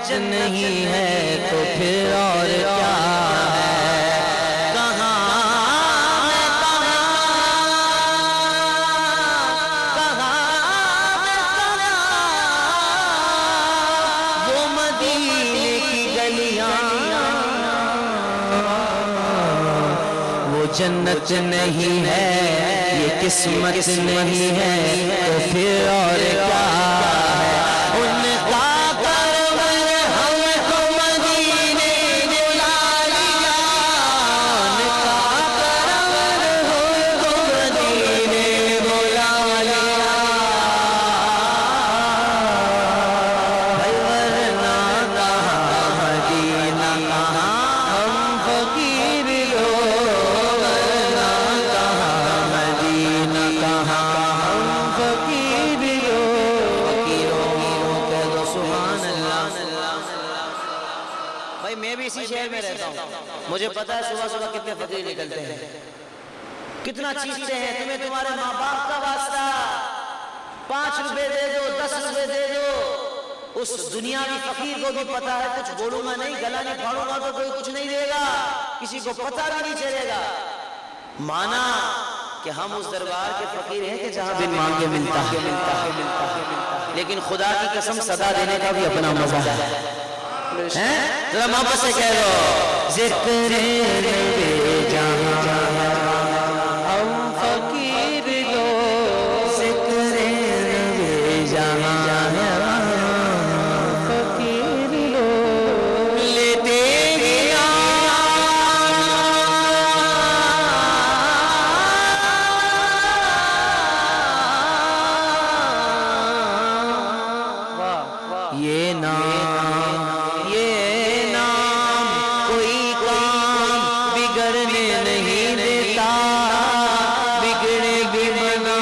جنت نہیں ہے تو پھر اور کیا ہے؟ کہاں میں وہ مدینے کی گلیاں، وہ جنت نہیں ہے، یہ قسمت نہیں ہے تو پھر اور کیا ہے؟ ان کا پرور ہم کو مدینے بلا لیا، ان کا پرور ہم کو مدینے بلا لیا، بھائی ورنہ کہاں مدینہ کہاں ہم فقیر لوگ، ورنہ کہاں مدینہ کہاں ہم فقیر لوگ، فقیروں کہہ دو سبحان اللہ۔ بھائی میں بھی اسی شہر میں رہتا ہوں، مجھے پتا ہے صبح صبح کتنے فقیر نکلتے ہیں، کتنا چیزیں ہیں، تمہیں تمہارے ماں باپ کا واسطہ، 5 روپے دے دو، 10 روپے دے دو، اس دنیاوی فقیر کو بھی پتا ہے کچھ بولوں گا نہیں، گلا نہیں پھاڑوں گا تو کوئی کچھ نہیں دے گا، کسی کو پتا بھی نہیں چلے گا، مانا کہ ہم اس دربار کے فقیر ہیں کہ جہاں بن مانگے ملتا ہے، لیکن خدا کی قسم صدا دینے کا بھی اپنا مزہ ہے، ذرا محبت سے کہہ دو، ذکر بے جہاں ہم فقیر لوگ، ذکر بے جہاں فقیر لوگ، لیتے گیا یہ نام، یہ نام کوئی کام بگڑنے نہیں دیتا، بگڑے بھی بنا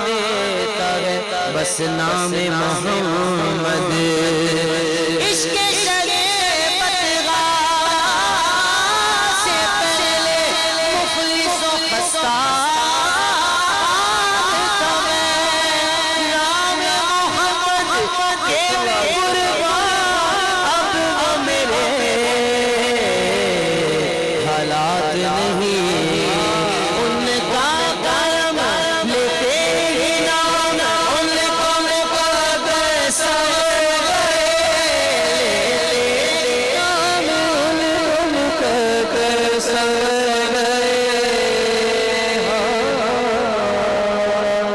دیتا ہے، بس نام محمد، عشق شریعت سے پہلے مخلص و خستہ حالات نہیں، ان کا کرم لیتے ہی نام، ان کو پیسہ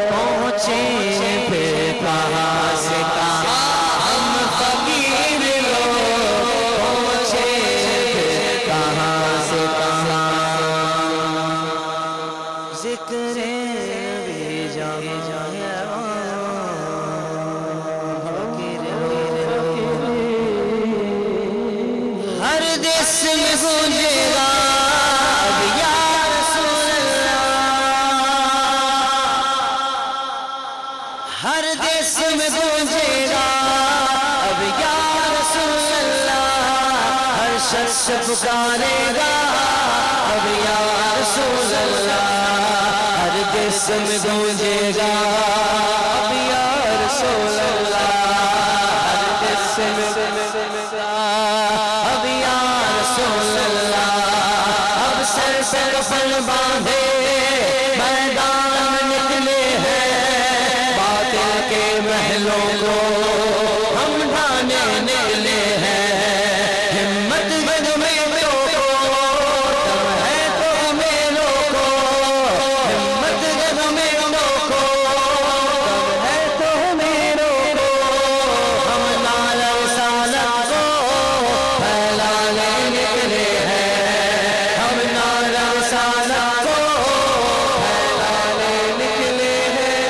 پہنچے پھر کہاں سے کہاں ہم فقیر لوگ، پہنچے پھر کہاں سے کہاں، ذکر بے جہاں ہر دیس میں گونجے گا اب یا رسول اللہ، ہر دیس میں گونجے گا اب یا رسول اللہ، ہر شخص پکارے گا اب یا رسول اللہ، ہر دیس میں گونجے گا اب یا رسول اللہ، ہر دیس میں اب یا رسول اللہ، اب سر سے کفن باندھے میدان نکلے ہیں، باطل کے محلوں کو ہم ڈھانے نکلے ہیں، ہمت جگ میں روکو، دم ہے تو ہمیں روکو، ہمت جگ میں روکو، دم ہے تو ہمیں روکو، ہم نعرہ رسالت کو پھیلانے نکلے ہیں، ہم نعرہ رسالت کو پھیلانے نکلے ہیں،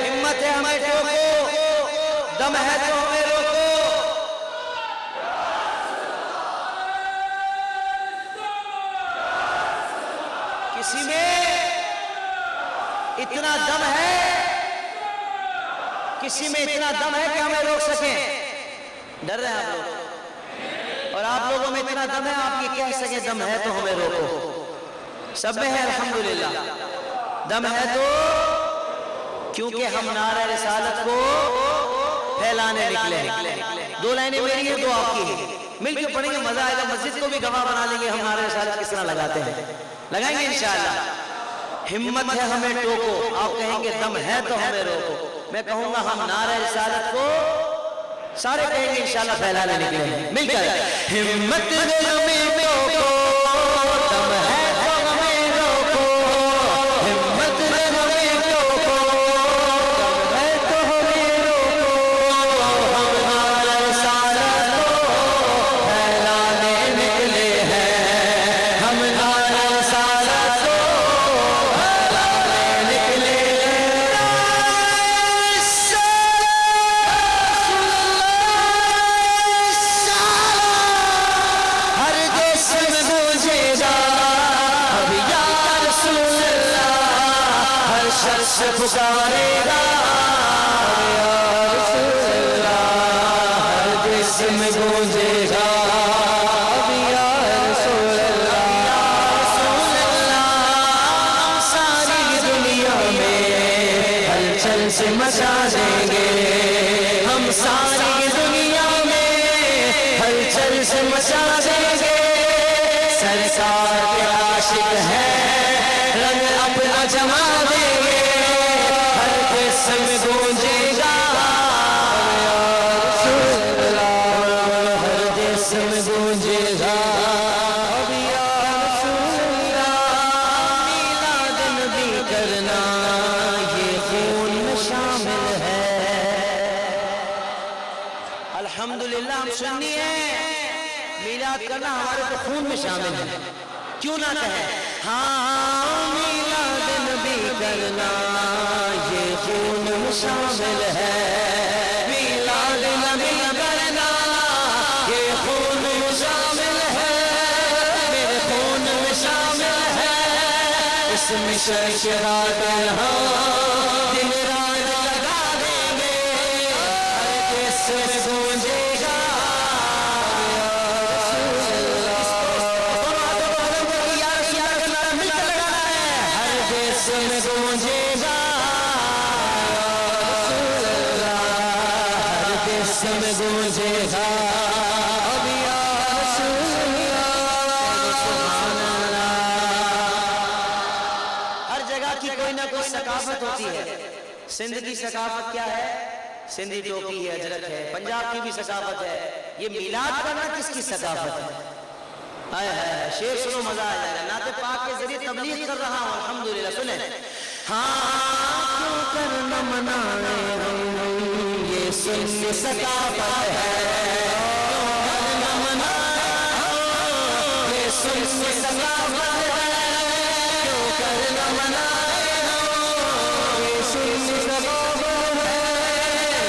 ہمت ہے ہمیں روکو، دم ہے تو ہمیں روکو، کسی میں اتنا دم ہے، کسی میں اتنا دم ہے کہ ہمیں روک سکیں؟ ڈر رہے ہیں آپ لوگ، اور آپ لوگوں میں اتنا دم ہے آپ کی کہہ سکیں دم ہے تو ہمیں روکو، سب میں ہے الحمدللہ، دم ہے تو، کیونکہ ہم نعرہ رسالت کو پھیلانے نکلے ہیں، دو لائنیں میری ہیں، دو آپ کی ہیں، مل کے پڑھیں گے، مزہ آئے گا، مسجد کو بھی گواہ بنا لیں گے ہم ہمارے رسالت کس طرح لگاتے ہیں، لگائیں گے انشاءاللہ۔ ہمت ہے ہمیں ٹوکو، آپ کہیں گے دم ہے تو ہمیں روکو، میں کہوں گا ہم نعرہ رسالت کو سارے کہیں گے انشاءاللہ پھیلانے نکلے ہیں مل کر، ہمت ہے ہمیں ٹوکو، دم ہے تو ہمیں روکو، ہمت ہے ہمیں ٹوکو، دم ہے تو ہمیں روکو، ہم نعرہ رسالت کو پھیلانے نکلے ہیں، ہم نعرہ رسالت کو پھیلانے نکلے ہیں، ہر جسم گونجے گا اب یا رسول اللہ، ہر شخص پکارے گا یا رسول اللہ، ہر جسم گونجے گا اب یا رسول اللہ، ہم ساری دنیا میں ہلچل سے مچا دیں گے، ہم ساری دنیا میں ہلچل سے مچا دیں گے، سرکار کے عاشق ہیں رنگ اپنا جما دیں گے، ہر جسم گونجے گا یا رسول اللہ، ہر جسم گونجے گا اب یا رسول اللہ، میلاد نبی کرنا یہ خون میں شامل ہے، الحمدللہ ہم سنی ہیں، میلاد کرنا ہمارے تو خون میں شامل ہے، کیوں نہ کہیں ہاں میلاد نبی کرنا یہ خون میں شامل ہے، میلاد نبی کرنا یہ خون میں شامل ہے، میرے خون میں شامل ہے، اس میں شرشرات ہاں دن رات لگا دیں گے، ہر جسم گونجے گا جسم گونجے گا یا رسول اللہ، ہر جسم گونجے گا اب یا رسول اللہ، سبحان اللہ۔ ہر جگہ کی کوئی نہ کوئی ثقافت ہوتی ہے، سندھ کی ثقافت کیا ہے؟ سندھی ٹوپی ہے، اجرک ہے، پنجاب کی بھی ثقافت ہے، یہ میلاد کرنا کس کی ثقافت ہے؟ شیر سنو مزہ آ جائے گا، نعت پاک کے ذریعے تبلیغ کر رہا ہوں الحمدللہ، سنیں ہاں کیوں کر نہ منائے ہم یہ سنی ثقافت ہے، کیوں کر نہ منائے یہ سنی ثقافت ہے، کیوں کر نہ منائے یہ سنی ثقافت ہے،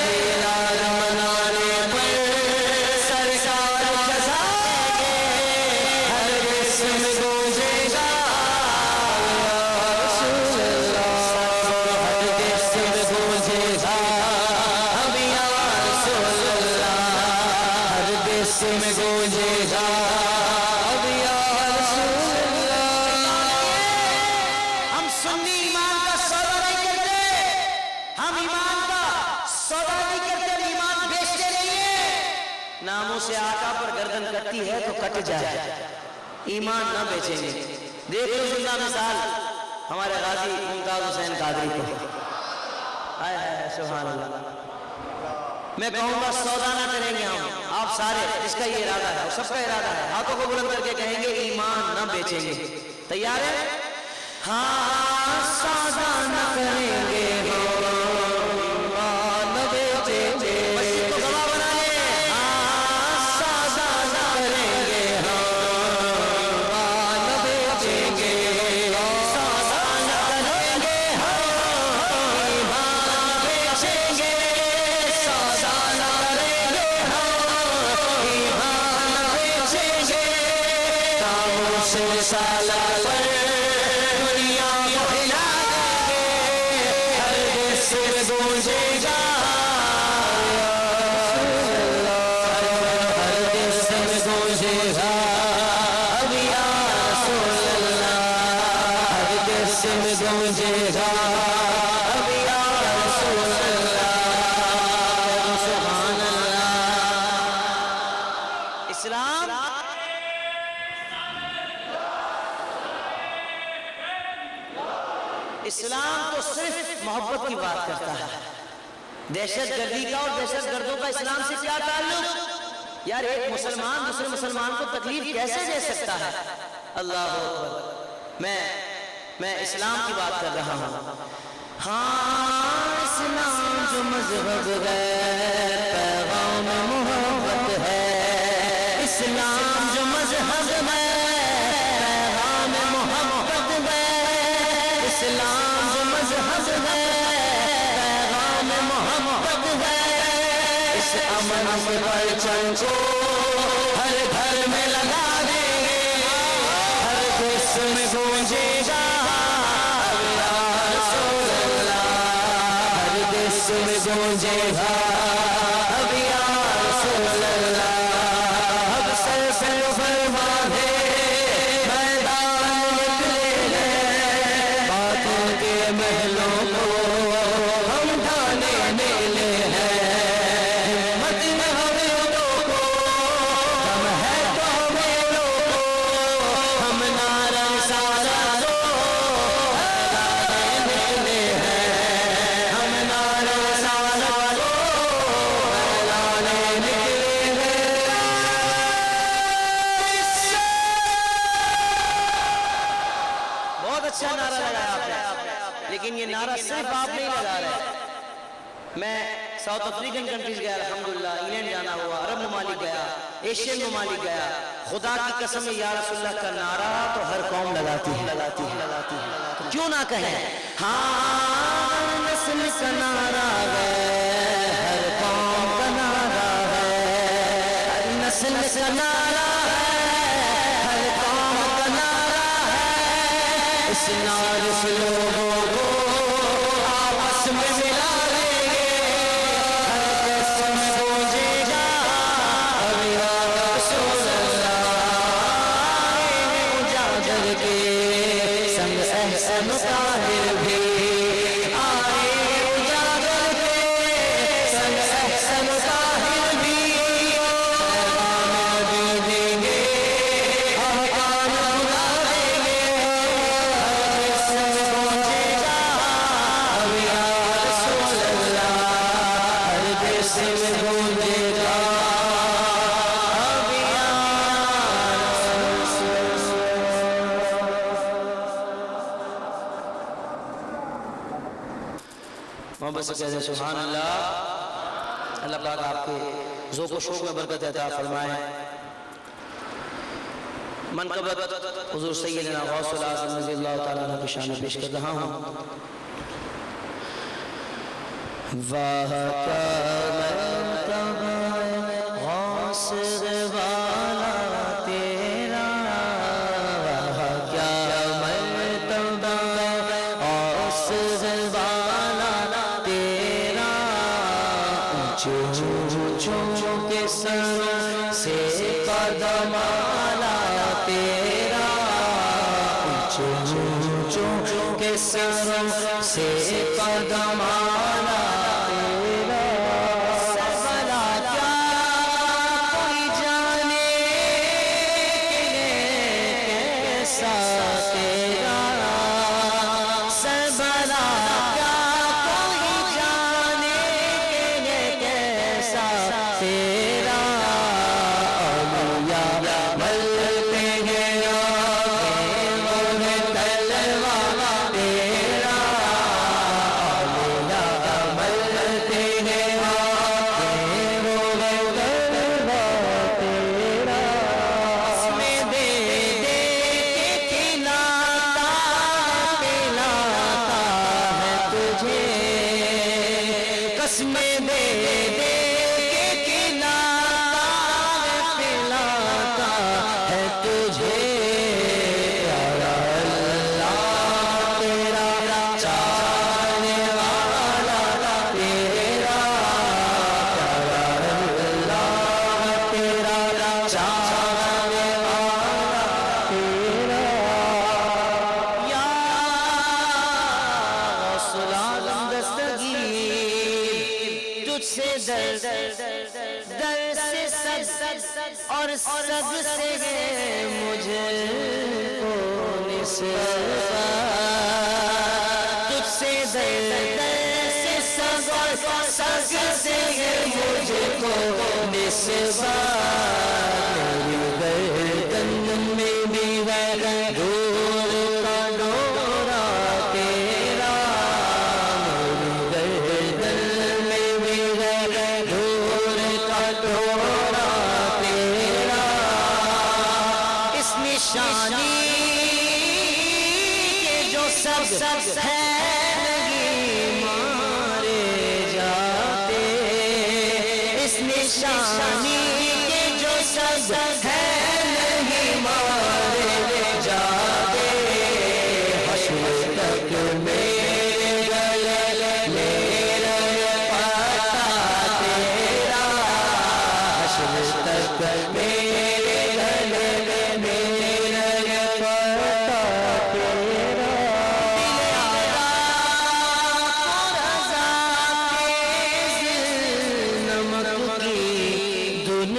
میلاد منانے پر سرکار جزا جسم گونجے گا یا رسول اللہ، ہر جسم گونجے گا اب یا رسول اللہ، ہر جسم گونجے گا اب یا رسول اللہ۔ ہم سنی ایمان کا سودا نہیں کرتے، ہم ایمان کا سودا نہیں کرتے، ہم ایمان بیچتے نہیں ہیں، ناموں سے آقا پر گردن کٹتی ہے تو کٹ جائے، ایمان نہ بیچیں گے۔ دیکھ لو زندہ مثال ہمارے غازی ممتاز حسین قادری کو، آئے آئے سبحان اللہ، میں کہوں گا سودا نہ کریں گے ہم، آپ سارے جس کا یہ ارادہ ہے، سب کا ارادہ ہے، ہاتھوں کو بلند کر کے کہیں گے ایمان نہ بیچیں گے، تیار ہے؟ ہاں سودا نہ کریں گے ایمان نہ بیچیں گے، مسجد کو گواہ بنا لیں، ہاں سودا نہ کریں گے رسالت پر دنیا کو ہلا دیں گے، ہر جسم گونجے گا ہر جسم گونجے گا اب یا رسول اللہ، ہر جسم گونجے گا اب یا رسول اللہ، سبحان اللہ۔ اسلام تو صرف محبت کی بات کرتا ہے. دہشت گردی کا اور دہشت گردوں کا اسلام سے کیا تعلق؟ یار ایک مسلمان دوسرے مسلمان کو تکلیف کیسے دے سکتا ہے؟ اللہ اکبر. میں اسلام کی بات کر رہا ہوں. ہاں اسلام جو مذہب ہے پیغام محبت ہے. اسلام جو مذہب ہے پیغام محبت ہے. اسلام جو مذہب ہے پیغام محبت ہے. اس امن کے پرچم کو ہر گھر میں لگا دیں گے. ہر دیس میں گونجے گا میں گونجے گا اب یا رسول اللہ. اب سر سر فرما دے میدان نکلے ہیں. باتوں کے محلوں کو ہم ڈھانے نکلے ہیں. ہمت نہ ہمیں روکو ہم ہے تو ہمیں روکو. ہم نعرہ سارا دو نکلے ہیں. ہم نعرہ اچھا نعرہ لگایا آپ نے. لیکن یہ نعرہ صرف آپ نہیں لگا رہے. میں ساؤتھ افریقن کنٹریز گیا الحمدللہ. انگلینڈ جانا ہوا, عرب ممالک گیا, ایشین ممالک گیا. خدا کی قسم یا رسول اللہ کا نعرہ تو ہر قوم لگاتی ہے. کیوں نہ کہیں؟ ہاں نسل کا نعرہ ہے ہر قوم کا نعرہ ہے. نسل کا نعرہ ہے ہر قوم کا نعرہ ہے. اس نعرے سے لوگوں کو آپس میں ملا لیں گے. ہر دیس میں گونجے گا اب یا رسول اللہ. اجاگر کے سنگ احسن طاہر بھی آئے. اجاگر کے سنگ احسن طاہر بھی پیغام نبی دیں گے. احکام خدا دیں گے. محبت سے کہتے ہیں سبحان اللہ. اللہ پاک آپ کے ذوق و شوق میں برکت عطا فرمائے. منقبت حضور سیدنا غوث العظم رضی اللہ تعالیٰ عنہ کی شان میں پیش کر رہا ہوں. واہ کیا مرتبہ غوث والا تیرا. واہ کیا مرتبہ غوث والا تیرا. اونچوں کے سروں سے قدم آلا تیرا. اونچوں کے سروں سے قدم آلا تیرا. سربلا کیا کوئی جانے کیسا تیرا. سربلا کیا کوئی جانے کیسا تیرا. اولیاء ملتے ہیں تلوار تیرا. اولیاء ملتے ہیں تلوار تیرا. قسمیں دے دے کے کھلاتا پلاتا ہے تجھے. قسمیں دے دے کے کھلاتا پلاتا ہے تجھے. پیارا اللہ تیرا چاہنے والا تیرا. پیارا اللہ تیرا چاہنے والا تیرا. یا غوث العالم دستگیر تجھ سے در در سے سب اور سگ سے مجھے کو نسبت تجھ سے درد سے سگ اور سگ سے مجھے کو نسبت میری گردن میں بھی ہے دور کا ڈورا تیرا میری گردن میں بھی ہے دور کا ڈورا تیرا اس نشانی کے جو سب ہے نہیں مارے جاتے اس نشانی کے جو سب ہے نہیں مارے جاتے حشر تک میرے گلے میرا پتا تیرا حشر تک میرے گلے میرا پتا تیرا نمک کی دھن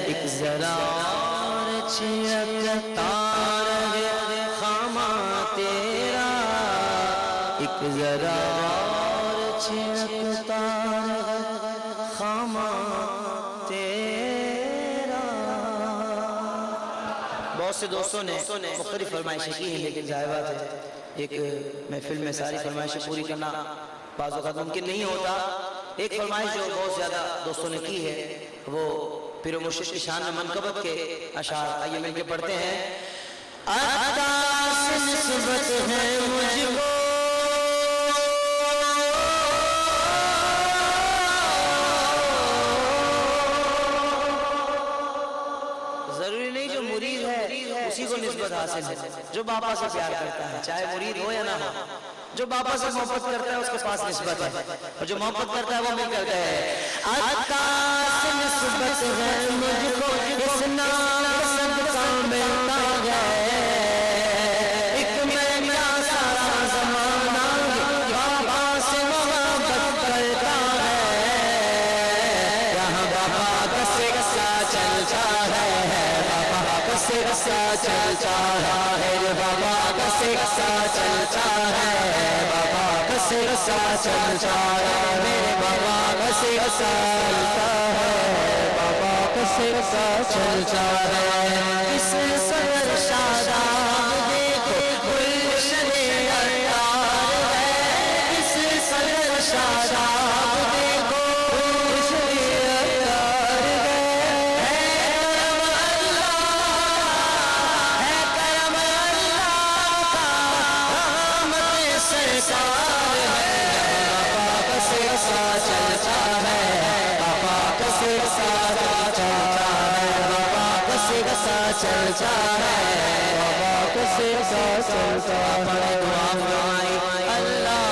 ایک ذرا اور چھڑکتا رہے خامہ تیرا ایک ذرا اور چھڑکتا رہے خامہ تیرا بہت سے دوستوں نے مختلف فرمائشیں کی ہیں لیکن ظاہر بات ہے ایک محفل میں ساری فرمائشیں پوری کرنا بعض اوقات ممکن نہیں ہوتا ایک فرمائش جو بہت زیادہ دوستوں نے کی ہے وہ پیر و مرشد کی شان میں منقبت کے اشعار آئیے مل کے پڑھتے ہیں عطا سے نسبت ہے مجھ کو ضروری نہیں جو مرید ہے اسی کو نسبت حاصل ہے جو بابا سے پیار کرتا ہے چاہے مرید ہو یا نہ ہو جو بابا سے محبت کرتا ہے اس کے پاس نسبت ہے اور جو محبت کرتا ہے وہ مل کرتا ہے عطا سے نسبت ہے مجھ کو اس نام صدقہ ملتا ہے ایک میں کیا سارا زمانہ بابا سے محبت کرتا ہے یہاں بابا کا سکسا چلتا ہے بابا کا سکسا چلتا ہے بابا کا سکسا چلتا ہے بابا کا سکسا چلتا ہے میرے بابا کا سکسا چلتا ہے بابا کا سکسا چلتا ہے اس صدر شاداب دیکھو گلشن عطار ہے اس صدر شاداب دیکھو گلشن عطار ہے کرم اللہ کا رحمت سرکار ہے بابا کا سکسا چلتا ہے بابا کا سکسا چلتا ہے بابا کا سکسا چلتا ہے بابا کا سکسا چلتا ہے دعا فرمائی اللہ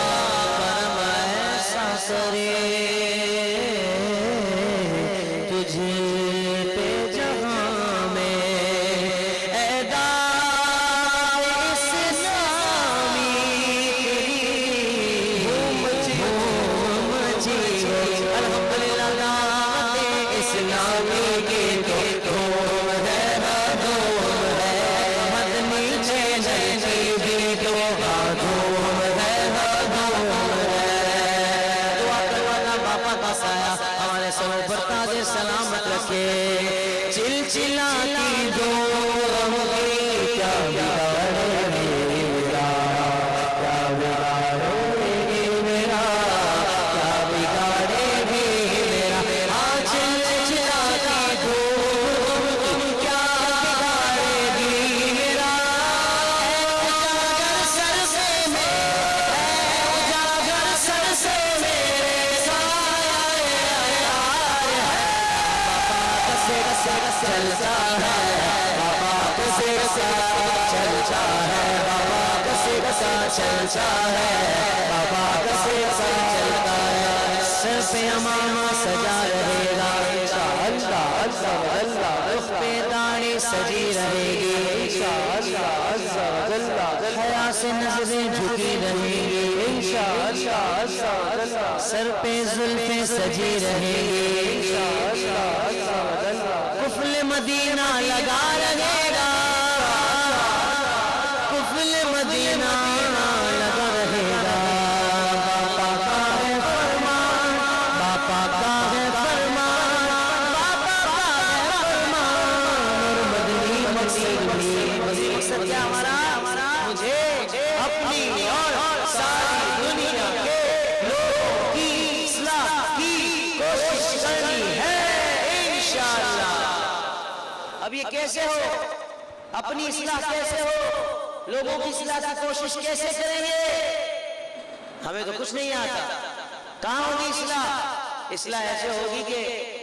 کرم ایسا کرے تجھے پہ جہاں میں اے دار اسلامی الحمدللہ دعوت اسلامی کی تو دھوم ہے دھوم ہے مدنی چینل کی بھی تو دھوم ہے دھوم ہے دعا کروانا باپا کا سایہ ہمارے سروں پر تاج سلامت رکھے چلچلاتی دور ہوگی کیا بگاڑے میرا کیا بگاڑے میرا کیا بگاڑے میرا چلچلاتی دور ہوگی کیا بگاڑے میرا اجاگر سر سے اجاگر سر سے میرے سایہ چلتا ہے بابا کا سکسا چلتا ہے بابا کا سکسا چلتا ہے بابا کا سکسا چلتا ہے سر پہ امامہ سجا رہے گا اللہ اللہ اللہ رخ پہ داڑھی سجی رہے گی حیا سے نظریں جھکی رہے گی سر پہ زلفیں سجی رہے گی اب یہ کیسے ہو؟ اپنی اصلاح کیسے ہو؟ لوگوں کی اصلاح کی کوشش کیسے کریں گے؟ ہمیں تو کچھ نہیں آتا. کہاں ہوگی اصلاح؟ اصلاح ایسے ہوگی کہ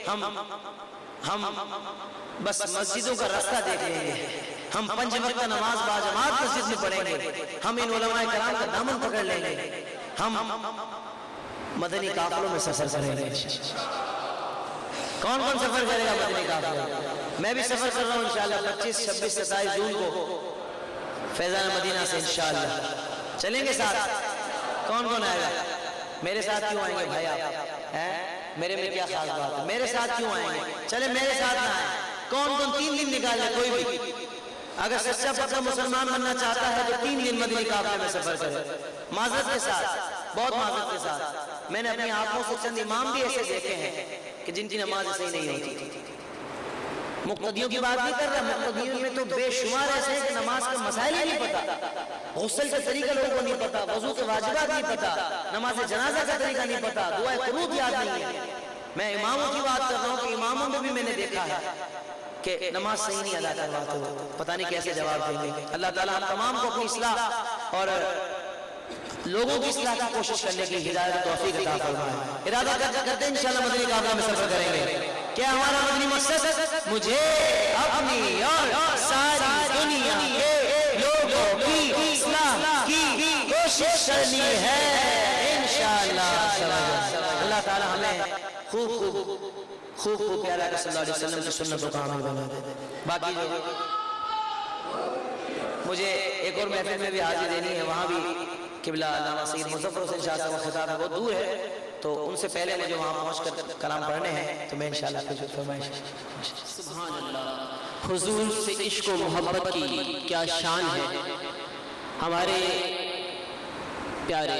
ہم بس مسجدوں کا راستہ دیکھ لیں گے. ہم 5 وقت نماز باجماعت مسجد میں پڑھیں گے. ہم ان علماء کرام کا دامن پکڑ لیں گے. ہم مدنی قافلوں میں سفر کریں گے. کون کون سفر کرے گا مدنی قافلے؟ میں بھی سفر کر رہا ہوں انشاءاللہ 25 26 27 جون کو فیضان مدینہ سے انشاءاللہ. چلیں گے ساتھ؟ کون کون آئے گا؟ میرے ساتھ کیوں آئیں گے بھائی آپ؟ میرے میں کیا خاص بات ہے؟ میرے ساتھ کیوں آئیں گے؟ چلے میرے ساتھ نہ آئیں. کون کون 3 دن نکال لے؟ کوئی بھی اگر سچا پکا مسلمان بننا چاہتا ہے تو 3 دن مدنی قافلے میں سفر کرے. معذرت کے ساتھ، بہت معذرت کے ساتھ، میں نے اپنی آنکھوں سے چند امام بھی ایسے دیکھے ہیں کہ جن کی نماز صحیح نہیں ہوتی. مقتدیوں کی بات نہیں کر رہا. مقتدیوں میں تو بے شمار ایسے ہیں کہ نماز کا مسائل ہی نہیں پتا. غسل کا طریقہ لوگوں کو نہیں پتا، وضو کے واجبات نہیں پتا، نماز جنازہ کا طریقہ نہیں پتا، دعائے قنوت یاد نہیں ہے. میں اماموں کی بات کر رہا ہوں کہ اماموں میں بھی میں نے دیکھا ہے کہ نماز صحیح نہیں ادا کرواتے ہو. پتہ نہیں کیسے جواب دیں گے. اللہ تعالیٰ ہم تمام کو اپنی اصلاح اور لوگوں کی اصلاح کی کوشش کرنے کی ہدایت و توفیق عطا فرمائے. ارادہ کرتے ہیں انشاءاللہ مدنی قافلہ میں سفر کریں گے. کیا ہمارا مدنی مقصد مجھے اپنی اور ساری دنیا کے لوگوں کی اصلاح کی کوشش کرنی ہے انشاءاللہ. اللہ تعالی ہمیں خوب پیارا صلی اللہ علیہ وسلم کی سنتوں کا عمل بنا دے. باقی جو مجھے ایک اور محفل میں بھی حاضری دینی ہے، وہاں بھی قبلہ علامہ سید مظفر حسین شاہ صاحب کا خطاب ہے، بہت دور ہے، تو ان سے پہلے مجھے وہاں پہنچ کر کلام پڑھنے ہیں، تو میں انشاءاللہ کچھ فرمائش. سبحان اللہ. حضور سے عشق و محبت کی کیا شان ہے. ہمارے پیارے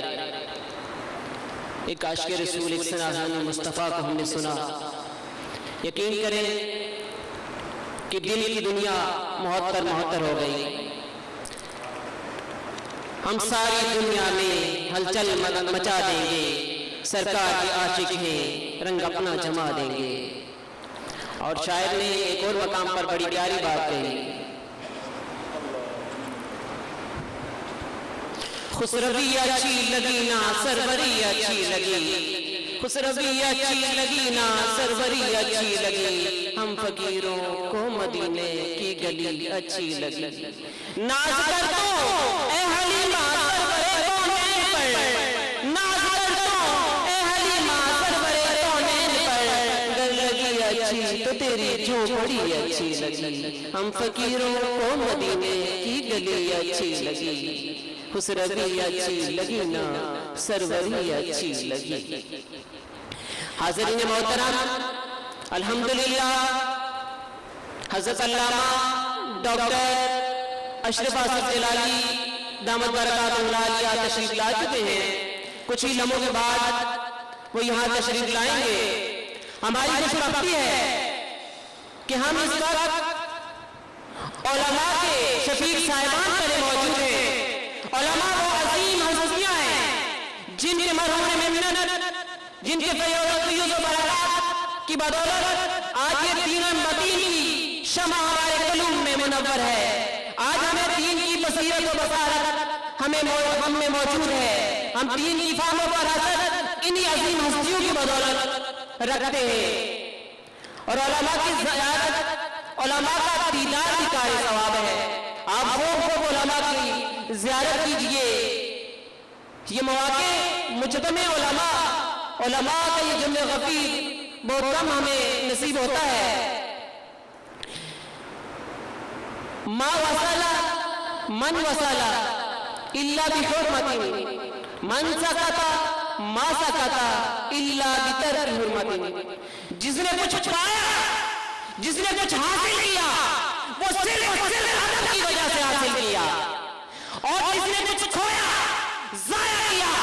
ایک عاشق رسول ایک سنازان مصطفیٰ کو ہم نے سنا. یقین کریں کہ دل کی دنیا معطر ہو گئی. ہم ساری دنیا میں ہلچل مچا دیں گے، سرکار کے عاشق ہیں رنگ اپنا جما دیں گے. اور شاعر نے ایک اور مقام پر بڑی پیاری بات کہی. خسروی اچھی لگی نا سروری اچھی لگی، خسروی اچھی لگی نا سروری اچھی لگی، ہم فقیروں کو مدینے کی گلی اچھی لگی. ناز کر دو اے حلیمہ سرورِ کونین پر، ناز کر دو اے حلیمہ سرورِ کونین پر، گر لگی اچھی تو تیری جھوپڑی اچھی لگی، ہم فقیروں کو مدینے کی گلی اچھی لگی، خسروی اچھی لگی نا سروری اچھی لگی. حاضرین محترم، الحمدللہ حضرت علامہ ڈاکٹر اشرف آصف جلالی دامت برکاتہ العالیہ تشریف لا چکے ہیں. کچھ ہی لمحوں کے بعد وہ یہاں تشریف لائیں گے. ہماری خوش بختی ہے کہ ہم اس وقت علماء کے شفیق صاحبان پر موجود ہیں. علماء وہ عظیم ہستیاں ہیں جن کے مرہون منت، جن کے فیوز و برکات کی بدولت آج یہ دین مدین کی شمع ہمارے قلوب میں منور ہے. آج ہمیں دین کی بصیرت و بصارت ہم میں موجود ہے. ہم دین کی فہم و فراست انہی عظیم ہستیوں کی بدولت رکھتے ہیں. اور علماء کی زیارت، علماء کا دیدار بھی قائم ثواب ہے. آپ خوب علماء کی زیارت کیجئے. یہ مواقع مجتمع علماء کا یہ جمع غفیر بہت کم ہمیں نصیب ہوتا ہے. ما وصل من وصل الا بحرمت، من سکت ما سکت الا بترک حرمت. جس نے کچھ پایا، جس نے کچھ حاصل کیا، وہ صرف ادب کی وجہ سے حاصل کیا. اور جس نے کچھ کھویا، ضائع کیا،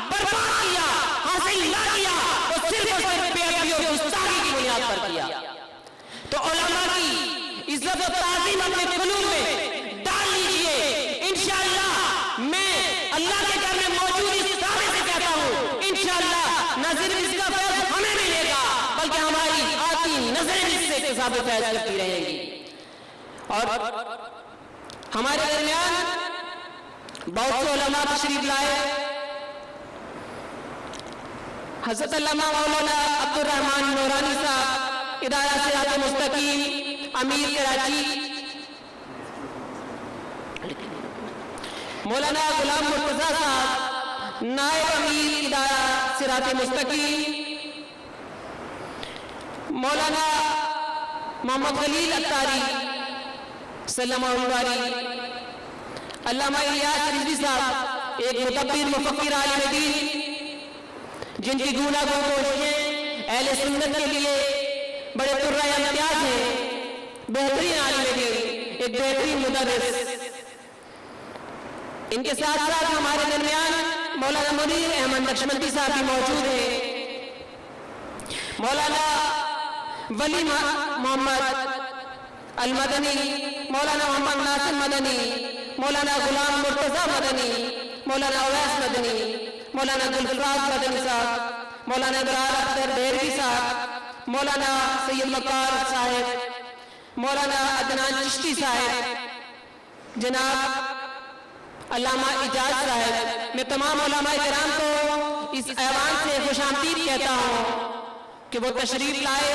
برباد کیا، حاصل نہ کیا، وہ صرف بے ادبی اور گستاخی کی بنیاد پر کیا. تو علماء کی عزت و تعظیم اپنے قلوب میں ڈال لیجئے. انشاءاللہ میں اللہ کے گھر میں موجود اس دعوے سے کہتا ہوں، انشاءاللہ نہ صرف اس کا فیض ہمیں ملے گا بلکہ ہماری آتی نظریں بھی اس سے اکتساب فیض کرتی رہیں گی. اور ہمارے درمیان بہت سے علماء تشریف لائے. حضرت علامہ مولانا عبد الرحمن نورانی صاحب ادارہ صراط مستقیم امیر کراچی، مولانا غلام مرتضیٰ صاحب نائب امیر ادارہ صراط مستقیم، مولانا محمد خلیل اتاری سلمہ الواری، علامہ الیاس رضوی صاحب ایک مدبر مفکر عالم دین جن کی گوناگون کوششیں اہل سنت کے لیے بڑے پررہ امتیاز ہیں، بہترین عالم دین، ایک بہترین مدرس. ان کے ساتھ ساتھ ہمارے درمیان مولانا منیر احمد نقشبندی صاحب بھی موجود ہیں، مولانا ولی محمد المدنی، مولانا محمد ناصر مدنی، مولانا غلام مرتضیٰ مدنی، مولانا اویس مدنی، مولانا گلفراز مدنی صاحب، مولانا ابرار اختر بحیروی صاحب، مولانا سید مکار صاحب، مولانا عدنان چشتی صاحب، جناب علامہ اجاز صاحب. میں تمام علماء کرام کو اس ایوان سے خوش آمدید کہتا ہوں کہ وہ تشریف لائے،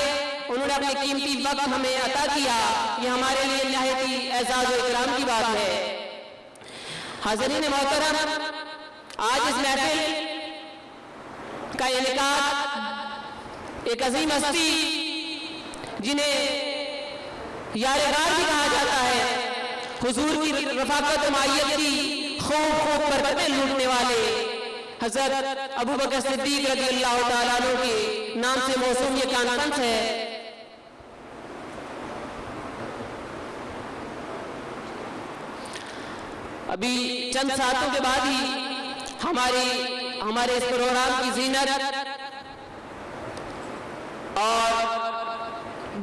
انہوں نے اپنے قیمتی وقت ہمیں عطا کیا، یہ ہمارے لیے نہایت ہی اعزاز و اکرام کی بات ہے. حاضرین محترم، آج اس محفل کا انعقاد ایک عظیم ہستی جنہیں یار غار بھی کہا جاتا ہے، حضور کی رفاقت و معیت کی خوب برکتیں لوٹنے والے حضرت ابوبکر صدیق رضی اللہ تعالیٰ عنہ کے نام سے موسوم یہ کانفرنس ہے. ابھی چند ساعتوں کے بعد ہی ہمارے اس پروگرام کی زینت اور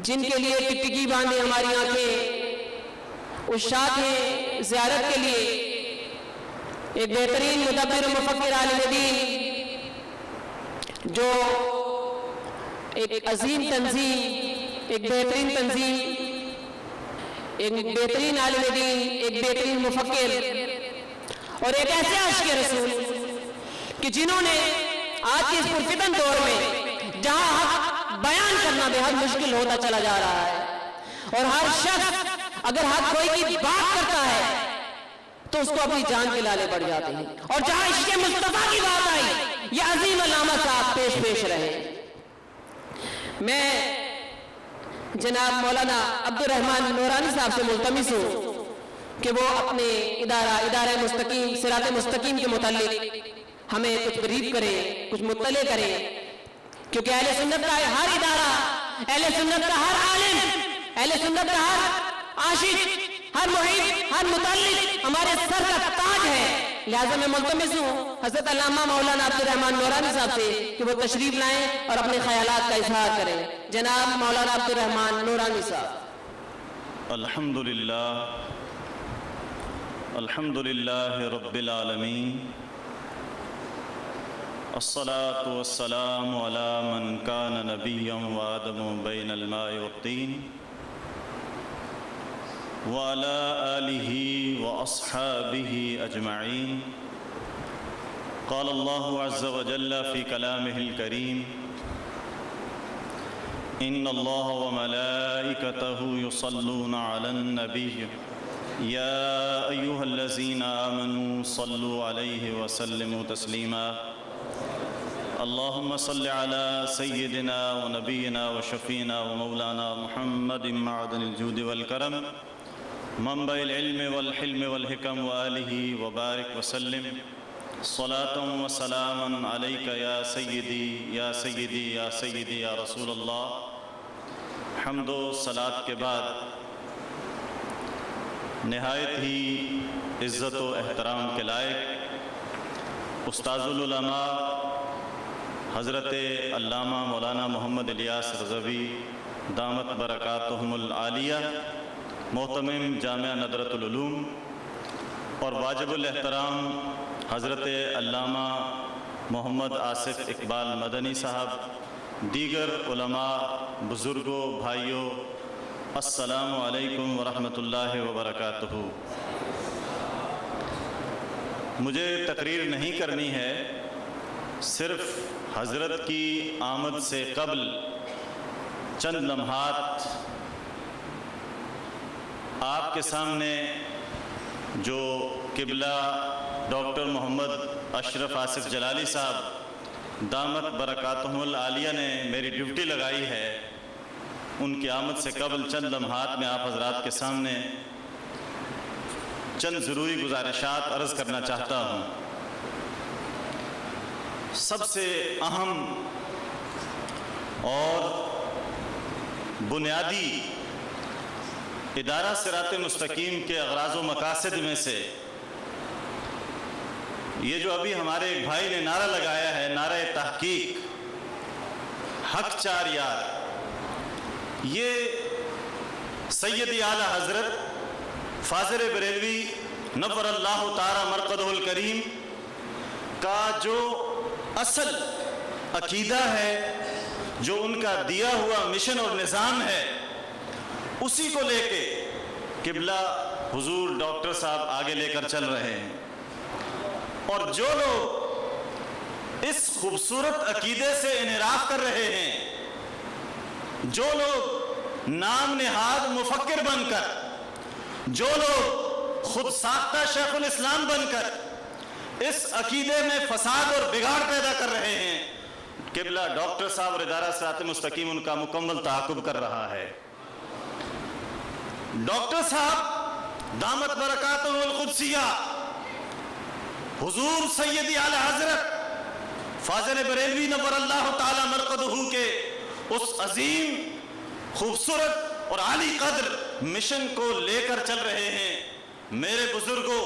جن کے لیے ٹکٹکی باندھے ہماری آنکھیں اشاعت ہیں زیارت کے لیے، ایک بہترین مدبر مفکر عالم دین جو ایک عظیم تنظیم، ایک بہترین تنظیم، ایک بہترین عالم دین، ایک بہترین مفکر اور ایک ایسے عاشق رسول کہ جنہوں نے آج کے اس پرفتن دور میں جہاں حق بیان کرنا بے حد مشکل ہوتا چلا جا رہا ہے اور ہر شخص اگر حق کوئی کی بات کرتا ہے تو اس کو اپنی جان کے لالے پڑ جاتے ہیں، اور جہاں عشق مصطفیٰ کی بات آئی یہ عظیم علامہ صاحب پیش رہے. میں جناب مولانا عبد الرحمن نورانی صاحب سے ملتمس ہوں کہ وہ اپنے ادارہ مستقیم صراط مستقیم کے متعلق ہمیں کچھ بریف کریں، کچھ مطلع کریں، کیونکہ اہل سنت کا ہر ادارہ، اہل سنت کا ہر عالم، اہل سنت کا ہر عاشق، ہر محب، ہر متعلق ہمارے سر کا تاج ہے. لہٰذا میں ملتمس ہوں حضرت علامہ مولانا عبد الرحمن نورانی صاحب سے کہ وہ تشریف لائیں اور اپنے خیالات کا اظہار کریں. جناب مولانا عبد الرحمن نورانی صاحب. الحمدللہ رب العالمین، الصلاة والسلام علی من کان نبیا وآدم بین الماء والطین وعلى آلہ واصحابہ اجمعین. قال اللہ عز وجل فی کلامہ الکریم: ان اللہ وملائکتہ یصلون علی النبی یا ایہا الذین آمنوا صلوا علیہ وسلموا تسلیما. اللہم صل علی سیدنا ونبینا وشفینا ومولانا محمد معدن الجود والکرم منبع العلم والحلم والحکم وآلہ وبارک وسلم. صلاة و سلاما علیک یا سیدی یا سیدی یا سیدی یا رسول اللہ. حمد و صلاۃ کے بعد نہایت ہی عزت و احترام کے لائق استاذ العلماء حضرت علامہ مولانا محمد الیاس رضوی دامت برکاتہم العالیہ، محتمم جامعہ ندرۃ العلوم، اور واجب الاحترام حضرت علامہ محمد آصف اقبال مدنی صاحب، دیگر علماء، بزرگوں، بھائیوں، السلام علیکم ورحمۃ اللہ وبرکاتہ۔ مجھے تقریر نہیں کرنی ہے، صرف حضرت کی آمد سے قبل چند لمحات آپ کے سامنے جو قبلہ ڈاکٹر محمد اشرف آصف جلالی صاحب دامت برکاتہم العالیہ نے میری ڈیوٹی لگائی ہے، ان کی آمد سے قبل چند لمحات میں آپ حضرات کے سامنے چند ضروری گزارشات عرض کرنا چاہتا ہوں۔ سب سے اہم اور بنیادی ادارہ صراط مستقیم کے اغراض و مقاصد میں سے یہ جو ابھی ہمارے ایک بھائی نے نعرہ لگایا ہے، نعرہ تحقیق، حق چار یار، یہ سیدی اعلیٰ حضرت فاضل بریلوی نور اللہ تعالی مرقدہ الکریم کا جو اصل عقیدہ ہے، جو ان کا دیا ہوا مشن اور نظام ہے، اسی کو لے کے قبلہ حضور ڈاکٹر صاحب آگے لے کر چل رہے ہیں۔ اور جو لوگ اس خوبصورت عقیدے سے انحراف کر رہے ہیں، جو لوگ نام نہاد مفکر بن کر، جو لوگ خود ساختہ شیخ الاسلام بن کر اس عقیدے میں فساد اور بگاڑ پیدا کر رہے ہیں، قبلہ ڈاکٹر صاحب اور ادارہ صراط مستقیم ان کا مکمل تعاقب کر رہا ہے۔ ڈاکٹر صاحب دامت برکاتہ القدسیہ حضور سیدی اعلیٰ حضرت فاضل بریلوی نور اللہ تعالی مرقدہ کے اس عظیم، خوبصورت اور عالی قدر مشن کو لے کر چل رہے ہیں۔ میرے بزرگوں،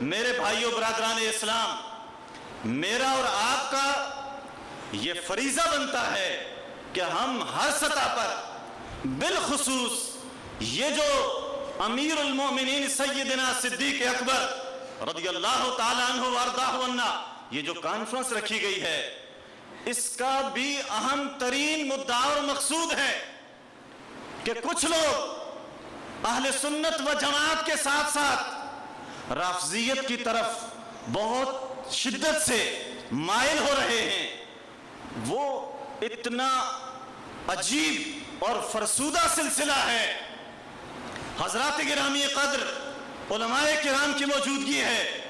میرے بھائیوں برادران اسلام، میرا اور آپ کا یہ فریضہ بنتا ہے کہ ہم ہر سطح پر، بالخصوص یہ جو امیر المومنین سیدنا صدیق اکبر رضی اللہ تعالی عنہ وارضاہ عنا یہ جو کانفرنس رکھی گئی ہے، اس کا بھی اہم ترین مدعا اور مقصود ہے کہ کچھ لوگ اہل سنت و جماعت کے ساتھ ساتھ رافضیت کی طرف بہت شدت سے مائل ہو رہے ہیں۔ وہ اتنا عجیب اور فرسودہ سلسلہ ہے، حضرات گرامی قدر علماء کرام کی موجودگی ہے،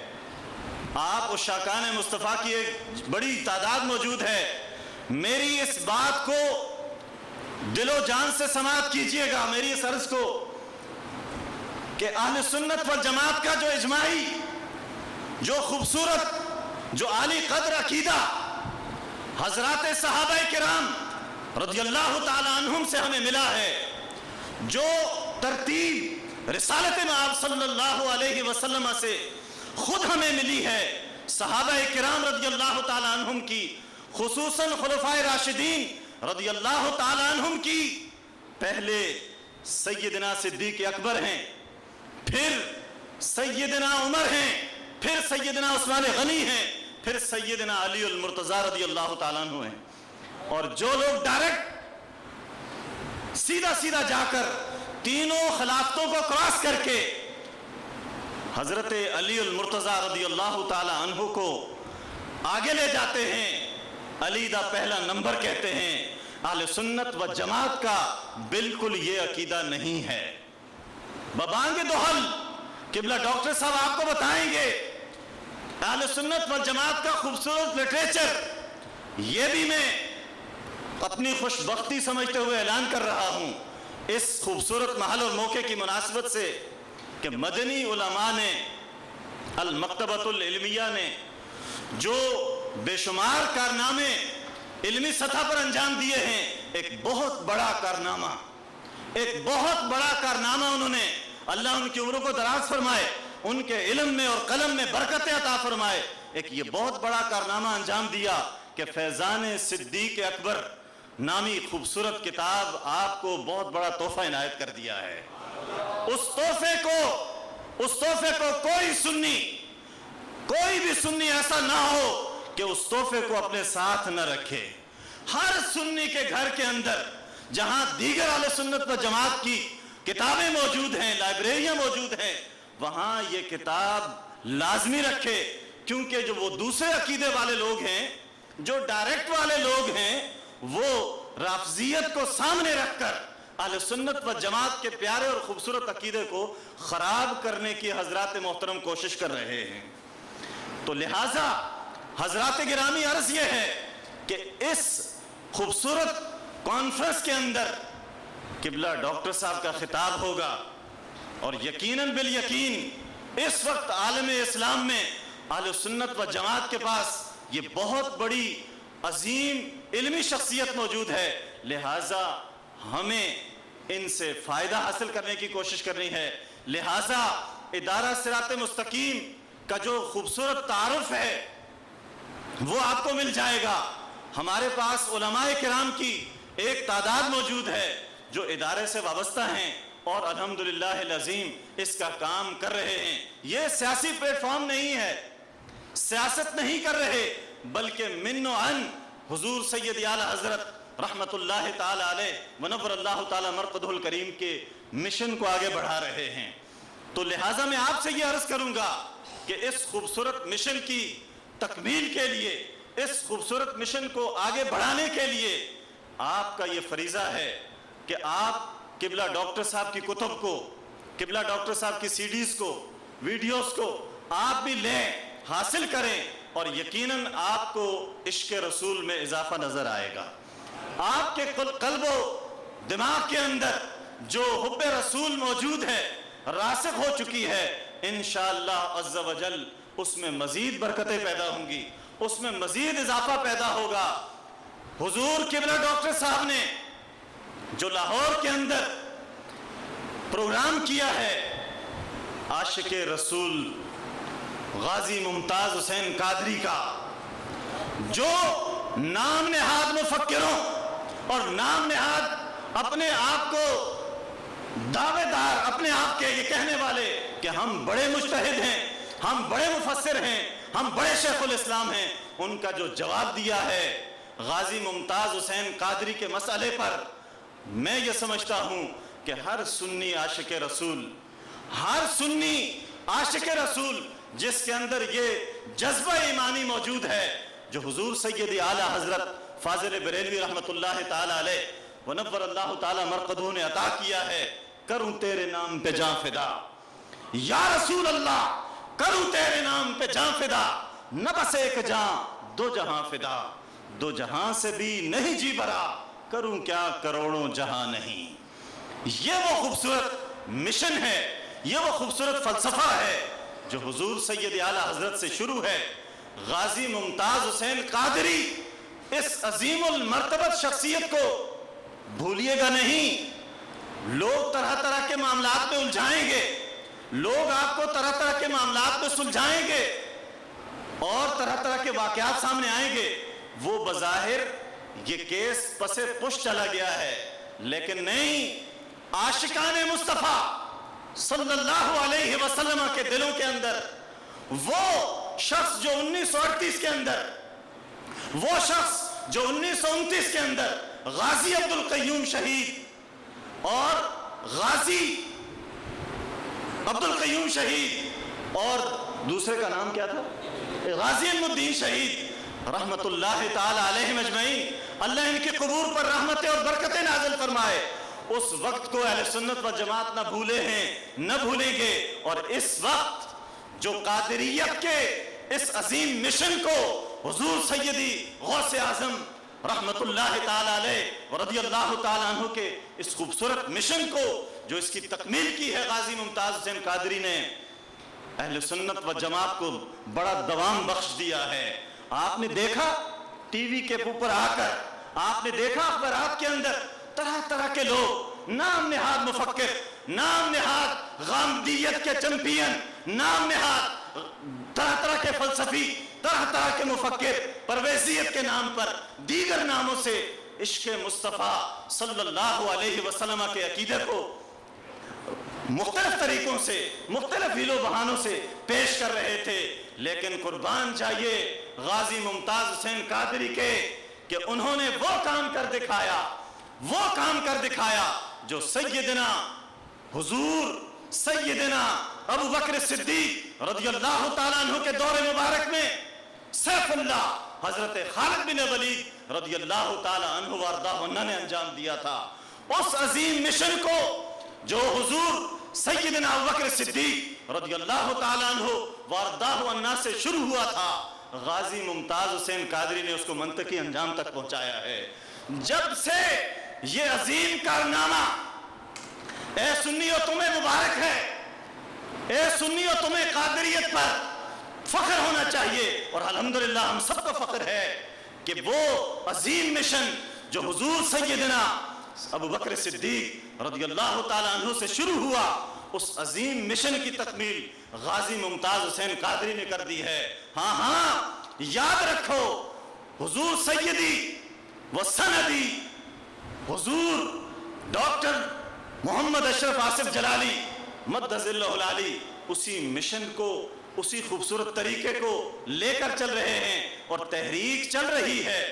آپ عشاقان مصطفیٰ کی ایک بڑی تعداد موجود ہے۔ میری اس بات کو دل و جان سے سماعت کیجئے گا، میری اس عرض کو کہ اہل سنت والجماعت کا جو اجماعی، جو خوبصورت، جو عالی قدر عقیدہ حضرات صحابہ کرام رضی اللہ تعالی عنہم سے ہمیں ملا ہے، جو ترتیب رسالت مآب صلی اللہ علیہ وسلم سے خود ہمیں ملی ہے، صحابہ کرام رضی اللہ تعالی عنہم کی، خصوصاً خلفائے راشدین رضی اللہ تعالی عنہم کی، پہلے سیدنا صدیق اکبر ہیں، پھر سیدنا عمر ہیں، پھر سیدنا عثمان غنی ہیں، پھر سیدنا علی المرتضی رضی اللہ تعالیٰ عنہ ہیں۔ اور جو لوگ ڈائریکٹ سیدھا جا کر تینوں خلافتوں کو کراس کر کے حضرت علی المرتضی رضی اللہ تعالیٰ عنہ کو آگے لے جاتے ہیں، علی دا پہلا نمبر کہتے ہیں، اہل سنت و جماعت کا بالکل یہ عقیدہ نہیں ہے۔ ببانگ دہل قبلہ ڈاکٹر صاحب آپ کو بتائیں گے، اہل سنت و جماعت کا خوبصورت لٹریچر، یہ بھی میں اپنی خوش بختی سمجھتے ہوئے اعلان کر رہا ہوں اس خوبصورت محل اور موقع کی مناسبت سے کہ مدنی علماء نے، المکتبۃ العلمیہ نے جو بے شمار کارنامے علمی سطح پر انجام دیے ہیں، ایک بہت بڑا کارنامہ انہوں نے، اللہ ان کی عمروں کو دراز فرمائے، ان کے علم میں اور قلم میں برکت عطا فرمائے، ایک یہ بہت بڑا کارنامہ انجام دیا کہ فیضان صدیق اکبر نامی خوبصورت کتاب آپ کو بہت بڑا تحفہ عنایت کر دیا ہے۔ اس تحفے کو کوئی بھی سنی ایسا نہ ہو کہ اس تحفے کو اپنے ساتھ نہ رکھے۔ ہر سنی کے گھر کے اندر جہاں دیگر اہل سنت و جماعت کی کتابیں موجود ہیں، لائبریریاں موجود ہیں، وہاں یہ کتاب لازمی رکھے، کیونکہ جو وہ دوسرے عقیدے والے لوگ ہیں، جو ڈائریکٹ والے لوگ ہیں، وہ رافضیت کو سامنے رکھ کر اہل سنت و جماعت کے پیارے اور خوبصورت عقیدے کو خراب کرنے کی حضرات محترم کوشش کر رہے ہیں۔ تو لہٰذا حضرات گرامی عرض یہ ہے کہ اس خوبصورت کانفرنس کے اندر قبلہ ڈاکٹر صاحب کا خطاب ہوگا، اور یقیناً بالیقین اس وقت عالم اسلام میں اہل سنت و جماعت کے پاس یہ بہت بڑی عظیم علمی شخصیت موجود ہے، لہٰذا ہمیں ان سے فائدہ حاصل کرنے کی کوشش کرنی ہے۔ لہٰذا ادارہ صراط مستقیم کا جو خوبصورت تعارف ہے وہ آپ کو مل جائے گا۔ ہمارے پاس علماء کرام کی ایک تعداد موجود ہے جو ادارے سے وابستہ ہیں اور الحمدللہ العظیم اس کا کام کر رہے ہیں۔ یہ سیاسی پلیٹ فارم نہیں ہے، سیاست نہیں کر رہے، بلکہ من و عن حضور سید اعلی حضرت رحمت اللہ تعالی علیہ ونور اللہ تعالی مرقدہ الکریم کے مشن کو آگے بڑھا رہے ہیں۔ تو لہٰذا میں آپ سے یہ عرض کروں گا کہ اس خوبصورت مشن کی تکمیل کے لیے، اس خوبصورت مشن کو آگے بڑھانے کے لیے آپ کا یہ فریضہ ہے کہ آپ قبلہ ڈاکٹر صاحب کی کتب کو، قبلہ ڈاکٹر صاحب کی سی ڈیز کو، ویڈیوز کو آپ بھی لیں، حاصل کریں، اور یقیناً آپ کو عشق رسول میں اضافہ نظر آئے گا۔ آپ کے قلب و دماغ کے اندر جو حب رسول موجود ہے، راسخ ہو چکی ہے، انشاءاللہ عز و جل اس میں مزید برکتیں پیدا ہوں گی، اس میں مزید اضافہ پیدا ہوگا۔ حضور قبلہ ڈاکٹر صاحب نے جو لاہور کے اندر پروگرام کیا ہے، عاشق رسول غازی ممتاز حسین قادری کا، جو نام نہاد مفکروں اور نام نہاد اپنے آپ کو دعوے دار، اپنے آپ کے یہ کہنے والے کہ ہم بڑے مجتہد ہیں، ہم بڑے مفسر ہیں، ہم بڑے شیخ الاسلام ہیں، ان کا جو جواب دیا ہے غازی ممتاز حسین قادری کے مسئلے پر، میں یہ سمجھتا ہوں کہ ہر سنی عاشق رسول، ہر سنی عاشق رسول جس کے اندر یہ جذبہ ایمانی موجود ہے جو حضور سید اعلی حضرت فاضل بریلوی رحمت اللہ تعالی علیہ ونور اللہ تعالی مرقدہ نے عطا کیا ہے، کروں تیرے نام پہ جاں فدا، یا رسول اللہ کروں تیرے نام پہ جاں فدا، نہ بس ایک جاں دو جہاں فدا، دو جہاں سے بھی نہیں جی بھرا، کروں کیا کروڑوں جہاں نہیں۔ یہ وہ خوبصورت مشن ہے، یہ وہ خوبصورت فلسفہ ہے جو حضور سید اعلی حضرت سے شروع ہے۔ غازی ممتاز حسین قادری اس عظیم المرتبت شخصیت کو بھولیے گا نہیں۔ لوگ طرح طرح کے معاملات میں الجھائیں گے، لوگ آپ کو طرح طرح کے معاملات میں سلجھائیں گے اور طرح طرح کے واقعات سامنے آئیں گے۔ وہ بظاہر یہ کیس پسے پش چلا گیا ہے، لیکن نہیں، عاشقان مصطفیٰ صلی اللہ علیہ وسلم کے دلوں کے اندر وہ شخص جو 1938 کے اندر، وہ شخص جو 1929 کے اندر غازی عبدالقیوم شہید اور غازی عبدالقیوم شہید اور دوسرے کا نام کیا تھا، غازی علم الدین شہید رحمت اللہ تعالی علیہ مجمعین، اللہ ان کے قبور پر رحمتیں اور برکتیں نازل فرمائے، اس وقت کو اہل سنت و جماعت نہ بھولے ہیں، نہ بھولیں گے۔ اور اس وقت جو قادریت کے اس عظیم مشن کو حضور سیدی غوث اعظم رحمت اللہ تعالی علیہ ورضی اللہ تعالی عنہ کے اس خوبصورت مشن کو جو اس کی تکمیل کی ہے غازی ممتاز حسین قادری نے، اہل سنت و جماعت کو بڑا دوام بخش دیا ہے۔ آپ نے دیکھا ٹی وی کے اوپر آ کر، آپ نے دیکھا اخبارات کے اندر طرح طرح کے لوگ، نام نہاد مفکر، نام نہاد غامدیت کے چمپئن، نام نہاد طرح طرح کے فلسفی، طرح طرح کے مفکر، پرویزیت کے نام پر دیگر ناموں سے عشق مصطفیٰ صلی اللہ علیہ وسلم کے عقیدے کو مختلف طریقوں سے، مختلف ہیلو بہانوں سے پیش کر رہے تھے۔ لیکن قربان چاہیے غازی ممتاز حسین قادری کے کہ انہوں نے وہ کام کر دکھایا، وہ کام کر دکھایا جو سیدنا حضور سیدنا ابو بکر صدیق رضی اللہ تعالیٰ عنہ کے دور مبارک میں سیف اللہ حضرت خالد بن ولید رضی اللہ تعالیٰ عنہ وارضاہ عنہ نے انجام دیا تھا. اس عظیم مشن کو جو حضور سیدنا ابو بکر صدیق رضی اللہ تعالیٰ عنہ وارضاہ عنہ سے شروع ہوا تھا، غازی ممتاز حسین قادری نے اس کو منطقی انجام تک پہنچایا ہے. جب سے یہ عظیم کارنامہ، اے سنیو تمہیں مبارک ہے، اے سنیو تمہیں قادریت پر فخر ہونا چاہیے، اور الحمدللہ ہم سب کو فخر ہے کہ وہ عظیم مشن جو حضور سیدنا ابو بکر صدیق رضی اللہ تعالیٰ عنہ سے شروع ہوا، اس عظیم مشن کی تکمیل غازی ممتاز حسین قادری نے کر دی ہے. ہاں یاد رکھو، حضور سیدی و سندی حضور ڈاکٹر محمد اشرف آصف جلالی مدظ اللہ العالی اسی مشن کو، اسی خوبصورت طریقے کو لے کر چل رہے ہیں، اور تحریک چل رہی ہے.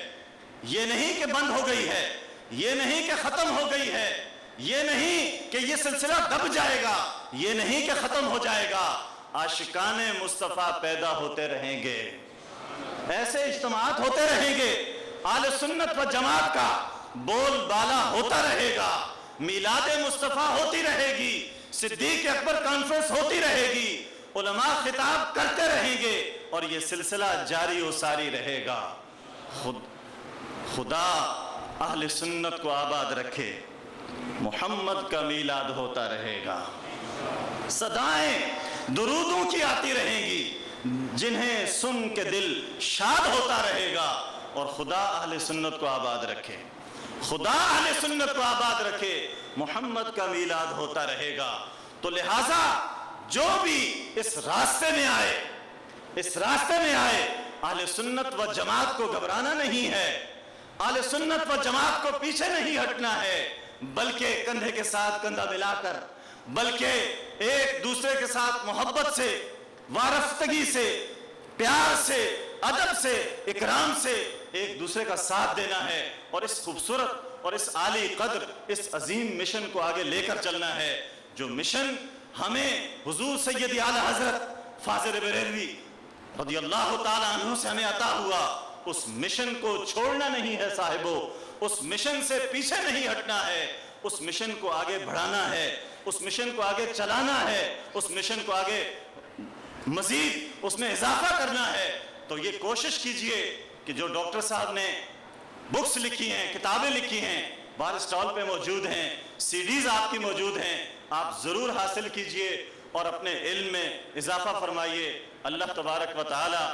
یہ نہیں کہ بند ہو گئی ہے، یہ نہیں کہ ختم ہو گئی ہے، یہ نہیں کہ یہ سلسلہ دب جائے گا، یہ نہیں کہ ختم ہو جائے گا. عاشقان مصطفیٰ پیدا ہوتے رہیں گے، ایسے اجتماعات ہوتے رہیں گے، اہل سنت و جماعت کا بول بالا ہوتا رہے گا، میلاد مصطفیٰ ہوتی رہے گی، صدیق اکبر کانفرنس ہوتی رہے گی، علماء خطاب کرتے رہیں گے، اور یہ سلسلہ جاری و ساری رہے گا. خدا اہل سنت کو آباد رکھے، محمد کا میلاد ہوتا رہے گا، صدائیں درودوں کی آتی رہیں گی جنہیں سن کے دل شاد ہوتا رہے گا. اور خدا اہل سنت کو آباد رکھے، خدا اہل سنت کو آباد رکھے، محمد کا میلاد ہوتا رہے گا. تو لہٰذا جو بھی اس راستے میں آئے، اس راستے میں آئے، اہل سنت و جماعت کو گھبرانا نہیں ہے، اہل سنت و جماعت کو پیچھے نہیں ہٹنا ہے، بلکہ کندھے کے ساتھ کندھا ملا کر، بلکہ ایک دوسرے کے ساتھ محبت سے، وارفتگی سے، پیار سے، ادب سے، اکرام سے ایک دوسرے کا ساتھ دینا ہے، اور اس خوبصورت اور اس عالی قدر اس عظیم مشن کو آگے لے کر چلنا ہے، جو مشن ہمیں حضور سیدی اعلی حضرت فاضل بریلوی رضی اللہ تعالیٰ عنہ سے ہمیں عطا ہوا. اس مشن کو چھوڑنا نہیں ہے صاحبو، اس مشن سے پیچھے نہیں ہٹنا ہے، اس مشن کو آگے بڑھانا ہے، اس مشن کو آگے چلانا ہے، اس مشن کو آگے مزید اس میں اضافہ کرنا ہے. تو یہ کوشش کیجئے کہ جو ڈاکٹر صاحب نے بکس لکھی ہیں، کتابیں لکھی ہیں، باہر اسٹال پہ موجود ہیں، سی ڈیز آپ کی موجود ہیں، آپ ضرور حاصل کیجئے اور اپنے علم میں اضافہ فرمائیے. اللہ تبارک و تعالی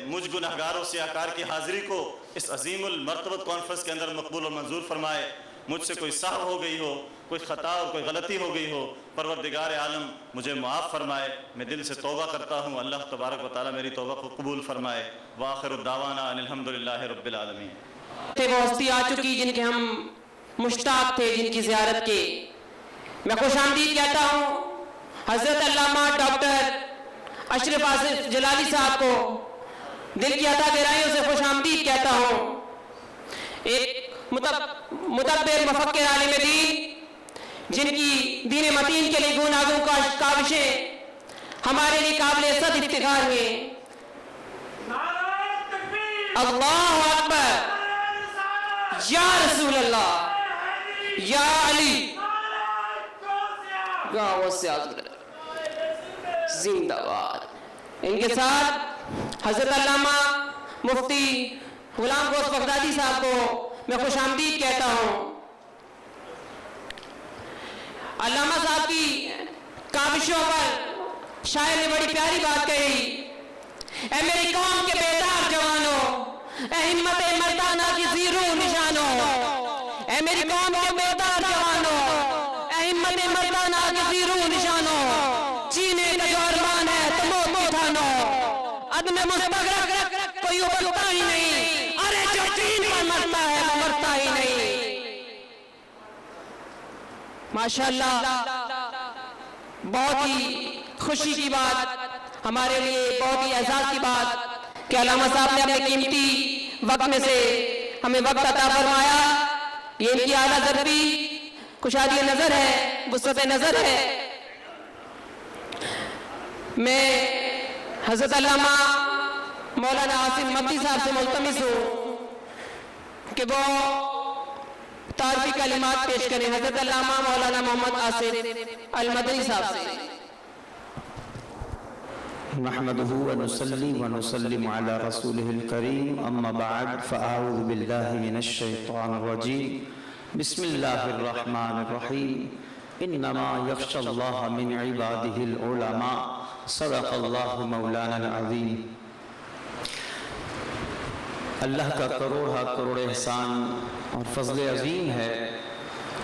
مجھ گناہگاروں سیاہکار کی حاضری کو اس عظیم المرتبت کانفرنس کے اندر مقبول و منظور فرمائے. مجھ سے کوئی سہو ہو گئی ہو، کوئی خطا اور کوئی غلطی ہو گئی ہو، پروردگار عالم مجھے معاف فرمائے. میں دل سے توبہ کرتا ہوں، اللہ تبارک و تعالی میری توبہ کو قبول فرمائے. وآخر الدعوانا ان الحمدللہ رب العالمین. وہ ہستی آ چکی جن کے ہم مشتاق تھے، جن کی زیارت کے میں خوش آمدید کہتا ہوں. حضرت علامہ ڈاکٹر اشرف آصف جلالی صاحب کو دل کی عطا گہرائیوں سے خوش آمدید کہتا ہوں. ایک مدبر مفکر عالم دین جن کی دین متین کے لیے گوناگوں کاوشیں ہمارے لیے قابل صد افتخار ہیں. اللہ اکبر، یا رسول اللہ، یا علی، زندہ باد. ان کے ساتھ حضرت علامہ مفتی غلام گوس بغدادی صاحب کو میں خوش آمدید کہتا ہوں. علامہ صاحب کی کاوشوں پر شاعر نے بڑی پیاری بات کہی. اے میری قوم کے بیدار جوانوں، اے ہمت مردانہ کی زیرو نشانوں، اے میری قوم کے بیدار جوانوں، اے ہمت مردانہ کی زیرو نشانوں، جینے کا جو ارمان ہے تو موت کی ٹھانو، عدم مستغرق کوئی ابلتا ہی نہیں، ارے جو چین پر مرتا ہے وہ مرتا ہی نہیں. ماشاءاللہ، بہت ہی خوشی کی بات، ہمارے لیے بہت ہی اعزاز کی بات کہ علامہ صاحب نے اپنے قیمتی وقت میں سے ہمیں وقت عطا فرمایا. یہ ان کی اعلیٰ ظرفی کشادی نظر ہے، وسعت نظر ہے. میں حضرت علامہ مولانا عاصم مدی صاحب سے ملتمس ہوں کہ وہ تعارفی کلمات پیش کریں. حضرت علامہ مولانا محمد آصف المدنی صاحب سے. نحمده ونصلي ونسلم على رسوله الكريم أما بعد فأعوذ بالله من الشيطان الرجيم بسم الله الرحمن الرحيم إنما يخشى الله من عباده العلماء صدق الله مولانا العظيم. اللہ کا کروڑ احسان اور فضل عظیم ہے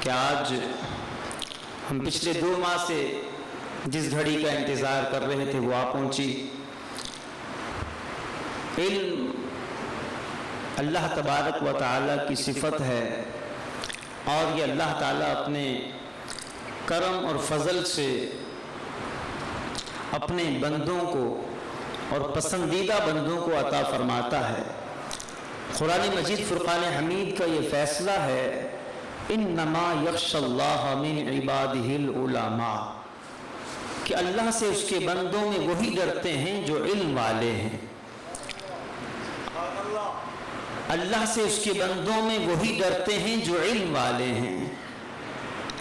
کہ آج ہم پچھلے 2 ماہ سے جس گھڑی کا انتظار کر رہے تھے وہ آ پہنچی. علم اللہ تبارک و تعالیٰ کی صفت ہے اور یہ اللہ تعالیٰ اپنے کرم اور فضل سے اپنے بندوں کو اور پسندیدہ بندوں کو عطا فرماتا ہے. قرآن مجید فرقان حمید کا یہ فیصلہ ہے انما یخشی اللہ من عبادہ العلماء کہ اللہ سے اس کے بندوں میں وہی ڈرتے ہیں جو علم والے ہیں. اللہ سے اس کے بندوں میں وہی ڈرتے ہیں جو علم والے ہیں.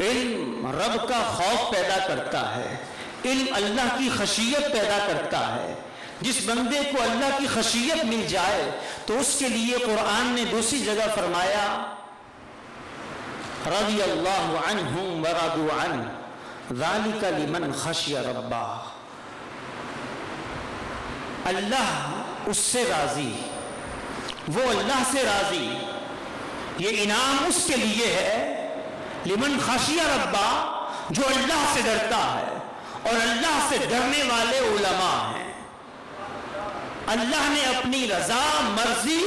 علم رب کا خوف پیدا کرتا ہے، علم اللہ کی خشیت پیدا کرتا ہے. جس بندے کو اللہ کی خشیت مل جائے تو اس کے لیے قرآن نے دوسری جگہ فرمایا رضی اللہ عنہم ورضوا عنہ ذالک لمن خشی ربہ. اللہ اس سے راضی، وہ اللہ سے راضی. یہ انعام اس کے لیے ہے لمن خشی ربہ، جو اللہ سے ڈرتا ہے اور اللہ سے ڈرنے والے علماء ہیں. اللہ نے اپنی رضا مرضی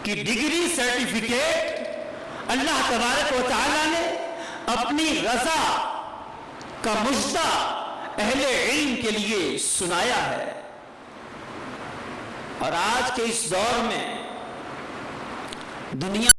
کی ڈگری سرٹیفکیٹ اللہ تبارک و تعالیٰ نے اپنی رضا کا مجدہ اہل علم کے لیے سنایا ہے. اور آج کے اس دور میں دنیا